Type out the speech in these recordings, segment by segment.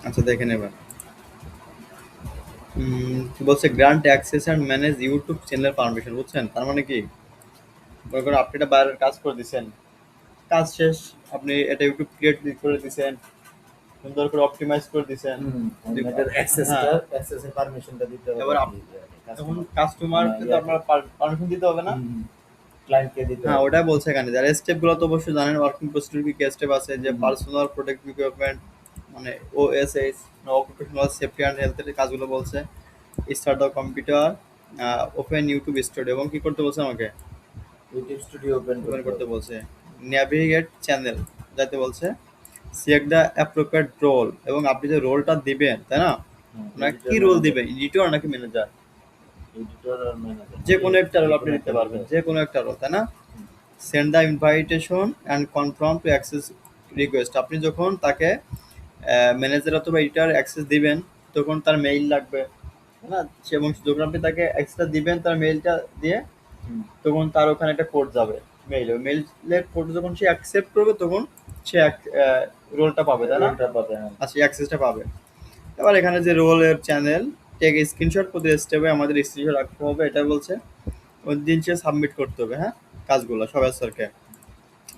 আচ্ছা দেখেন এবার কি বলছে grant access and manage YouTube channel permission বুঝছেন তার মানে কি মনে করেন আপনি এটা বাইরের কাজ করে দিচ্ছেন কাজ শেষ আপনি এটা ইউটিউব ক্রিয়েট করে দিচ্ছেন সুন্দর করে অপটিমাইজ করে দিচ্ছেন হুম, এটার হ্যাঁ অ্যাক্সেসের পারমিশনটা দিতে হবে এবার আর কি এখন কাস্টমার কাস্টমারকে তো আপনার পারমিশন দিতে হবে না ক্লায়েন্টকে দিতে হ্যাঁ হবে। ওটাই বলছে এখানে যারা স্টেপগুলো তো অবশ্যই জানেন ওয়ার্কিং প্রসিডিউর কি স্টেপ আছে যে হুম, হুম, পার্সোনাল প্রোটেক্টিভ ইকুইপমেন্ট মানে ওএসএইচ অকুপেশনাল সেফটি অ্যান্ড হেলথের কাজগুলো বলছে start the computer open YouTube studio এবং কি করতে বলছে আমাকে ইউটিউব স্টুডিও ওপেন ওপেন করতে করতে হবে। বলছে নেভিগেট চ্যানেল যাতে বলছে সিলেক্ট দ্য অ্যাপ্রোপ্রিয়েট রোল এবং আপনি যে রোলটা দিবেন তাই না হুম, না এডিটর কি রোল ম্যানেজার, দিবেন এডিটর নাকি ম্যানেজার এডিটর আর ম্যানেজার যে কোনো একটা রোল আপনি যেকোনো দিতে একটা পারবেন রোলে। যে কোনো একটা রোল তাই না send the invitation and confirm to access request আপনি যখন তাকে ম্যানেজার অথবা এডিটর অ্যাক্সেস দিবেন তখন তার মেইল লাগবে তাই না এবং যখন আপনি তাকে অ্যাক্সেসটা দিবেন তার মেইলটা দিয়ে হুম, তখন তার ওখানে একটা কোড যাবে মেইলে মেইলের কোড যখন সে অ্যাকসেপ্ট করবে তখন সে রোলটা পাবে তাই না রোলটা পাবে, হ্যাঁ। আর সে অ্যাক্সেসটা পাবে এবার এখানে যে রোলের চ্যানেল টেক স্ক্রিনশট প্রতি স্টেপে আমাদের স্ক্রিনশট রাখতে হবে এটা বলছে ওই দিন সে সাবমিট করতে হবে হ্যাঁ কাজগুলো সবাই স্যারকে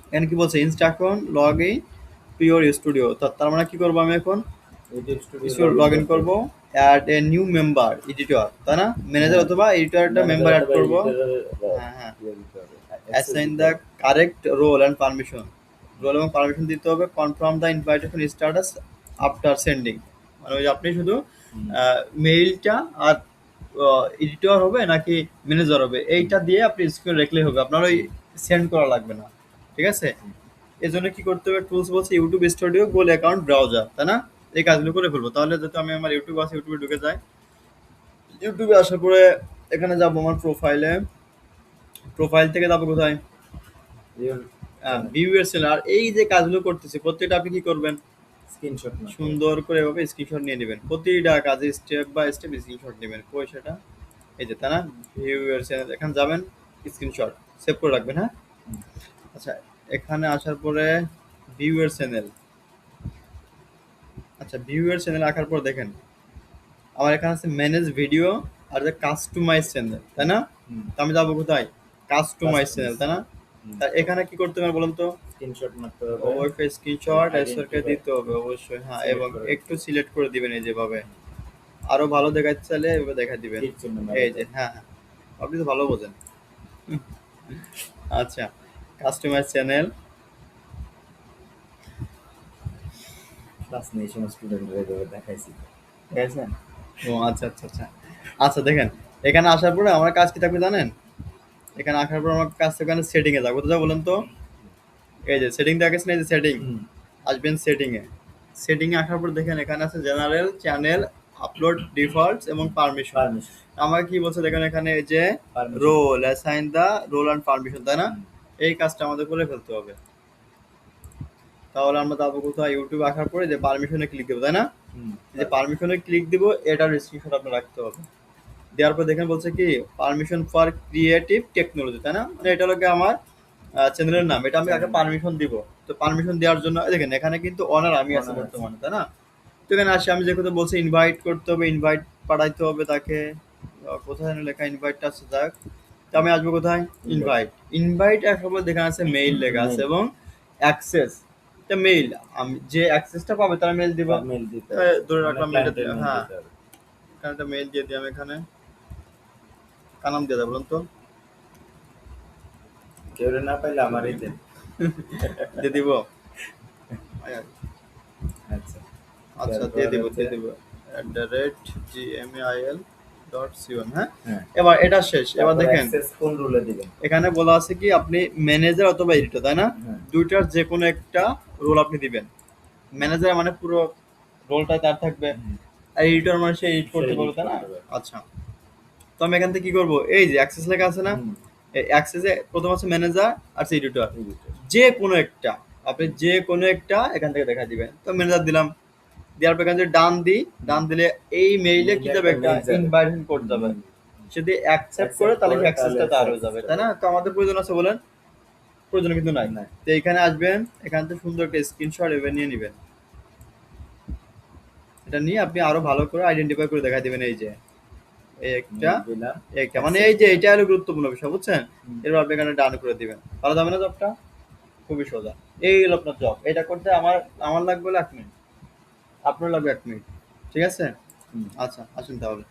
এখানে কি বলছে ইনস্ট্রাকশন লগ ইন পিওর স্টুডিও তার মানে কি করবো আমি এখন YouTube studio studio log in করতে হবে। করবো add a new member editor তাই না ম্যানেজার হ্যাঁ, অথবা এডিটরটা ম্যানেজার মেম্বার অ্যাড অথবা করবো এডিটরের হ্যাঁ হ্যাঁ ইয়ে দিতে হবে, অ্যাক্সেস অ্যাসাইন দিতে দ্য হবে। Correct role and permission role এবং পারমিশন দিতে হবে confirm the invitation status after sending মানে ওই যে আপনি শুধু হুম, মেইলটা আর এডিটর হবে নাকি ম্যানেজার হবে হুম, এইটা দিয়ে আপনি স্ক্রিন রাখলেই হবে আপনার ওই হুম, সেন্ড করা লাগবে না ঠিক আছে হুম, এই জন্য কি করতে হবে টুলস বলছে ইউটিউব স্টুডিও গোল অ্যাকাউন্ট ব্রাউজার তাই না এই কাজগুলো করে ফেলবো তাহলে যেহেতু আমি আমার ইউটিউব আছে ইউটিউবে ঢুকে যাই ইউটিউবে আসার পরে এখানে যাবো আমার প্রোফাইলে প্রোফাইল থেকে যাবো কোথায় ইউর চ্যানেল ভিউয়ার চ্যানেল আর এই যে কাজগুলো করতেছি প্রত্যেকটা আপনি কি করবেন স্ক্রিনশট মারতে হবে। সুন্দর করে এভাবে স্ক্রিনশট নিয়ে নেবেন প্রতিটা কাজে স্টেপ বাই স্টেপ স্ক্রিনশট নেবেন কই সেটা এই যে তা না ভিউয়ার চ্যানেল এখানে যাবেন স্ক্রিনশট সেভ করে রাখবেন হ্যাঁ হুম, আচ্ছা এখানে আসার পরে ভিউয়ার চ্যানেল আচ্ছা ভিউয়ার চ্যানেল রাখার পর দেখেন আমার এখানে আছে ম্যানেজ ভিডিও আর যে কাস্টমাইজ চ্যানেল তাই না হুম, তো আমি যাবো কোথায় কাস্টমাইজ চ্যানেল কাস্টমাইজ, তাই না হুম, তা এখানে কি করতে হবে বলুন তো স্ক্রিনশট মারতে হবে, অবশ্যই স্ক্রিনশট এসরকে আইডেন্টিফাই দিতে হবে অবশ্যই হ্যাঁ সিলেক্ট এবং করে একটু সিলেক্ট করে দিবেন এই যেভাবে আরো ভালো দেখাতে চাইলে এভাবে দেখা দিবেন তীর চিহ্ন মেরে এই যে দেয়। হ্যাঁ হ্যাঁ আপনি তো ভালো বোঝেন আচ্ছা কাস্টমাইজ চ্যানেল ক্লাস নেই, এই সময় স্টুডেন্টরা এভাবে দেখাইছি। ঠিক আছে ও আচ্ছা আচ্ছা আচ্ছা আচ্ছা দেখেন এখানে আসার পরে আমার কাজ কি থাকবে জানেন এখানে আসার পর আমার কাজ এখানে সেটিং এ যাবো কোথায় বলেন তো এই যে সেটিং দেখাচ্ছেন এই যে সেটিং হুম, আসবেন সেটিং এ সেটিং এ আসার পর দেখেন এখানে আছে জেনারেল চ্যানেল আপলোড ডিফল্টস এবং পারমিশন পারমিশন, আমাকে কি বলছে দেখেন এখানে এই যে permission, role assign the role and permission তাই না হুম, এই কাজটা আমাদের করে ফেলতে হবে তাহলে আমরা যাবো কোথায় ইউটিউব আসার পরে যে পারমিশনে ক্লিক দেবো তাই না হুম, এই যে পারমিশনে ক্লিক দিব এটার স্ক্রিনশট আপনার রাখতে হবে দেওয়ার পর দেখেন বলছে কি পারমিশন ফর ক্রিয়েটিভ টেকনোলজি তাই না মানে এটা হলো গিয়ে আমার চ্যানেলের নাম এটা আমি আগে চ্যানেল পারমিশন দিব তো পারমিশন দেওয়ার জন্য এই দেখেন এখানে কিন্তু অনার আমি আছি অনার আছে। বর্তমানে তাই না তো এখানে আসি আমি যে কথা বলছি ইনভাইট করতে হবে ইনভাইট পাঠাইতে হবে তাকে কোথায় যেন লেখা ইনভাইটটা আছে যাক তো আমি আসবো কোথায় ইনভাইট, ইনভাইট ইনভাইট একবার দেখা আছে মেইল লেখা আছে মেইল, এবং অ্যাক্সেস এটা মেইল আমি যে অ্যাক্সেসটা পাবে তার মেইল দিব তার মেইল দিতে হবে, ধরে মানে রাখলাম মেইলটা ক্লায়েন্টের মেইল হ্যাঁ দিতে হবে। এখানে একটা মেইল দিয়ে দিই আমি এখানে কার নাম দিয়ে দেবো বলুন তো কেউ না পাইলে আমারই দেন। দিয়ে দিব আচ্ছা, আচ্ছা তারপর হচ্ছে দিয়ে দিব @gmail ডট সিওন হ্যাঁ হ্যাঁ, এবার এটা শেষ এবার তারপর দেখেন অ্যাক্সেস কোন রুলে দিবেন। এখানে বলা আছে কি আপনি ম্যানেজার অথবা এডিটর তাই না হ্যাঁ, দুইটার যে কোনো একটা রোল আপনি দিবেন ম্যানেজার মানে পুরো রোলটা তার থাকবে হুম, আর এডিটর মানে সে এডিট সে করতে এডিট পারবে তাই না করতে পারবে। আচ্ছা তো আমি এখান থেকে কি করবো এই যে অ্যাক্সেস লেখা আছে না হুম, এই অ্যাক্সেসে প্রথম আছে ম্যানেজার আর এডিটর এডিটর, যে কোনো একটা আপনি যে কোনো একটা এখান থেকে দেখা দিবেন তো ম্যানেজার দিলাম দেওয়ার পর এখান থেকে ডান দিই ডান দিলে এই মেইলে কি মেইলে যাবে একটা একটা মেইল যাবে। ইনভাইটেশন কোড যাবে হুম, সে যদি অ্যাকসেপ্ট করে অ্যাকসেপ্ট তাহলে করে তাহলে অ্যাক্সেসটা তার হয়ে যাবে অ্যাক্সেসটা তাই না তো আমাদের প্রয়োজন আছে বলেন প্রয়োজন কিন্তু নাই না, তো এখানে আসবেন এখান থেকে সুন্দর একটা স্ক্রিনশট এবার নিয়ে নেবেন এটা নিয়ে আপনি আরো ভালো করে আইডেন্টিফাই করে দেখাই দিবেন এই যে এই একটা দিলাম একটা মানে এই যে এটা হলো গুরুত্বপূর্ণ বিষয় বুঝছেন হুম। এরপর আপনি এখানে ডান করে দিবেন ভালো যাবে না জবটা খুবই সোজা এই হলো আপনার জব এটা করতে আমার আমার লাগবে হলো 1 মিনিট আপনার লাগবে 1 মিনিট ঠিক আছে হুম। আচ্ছা আসুন তাহলে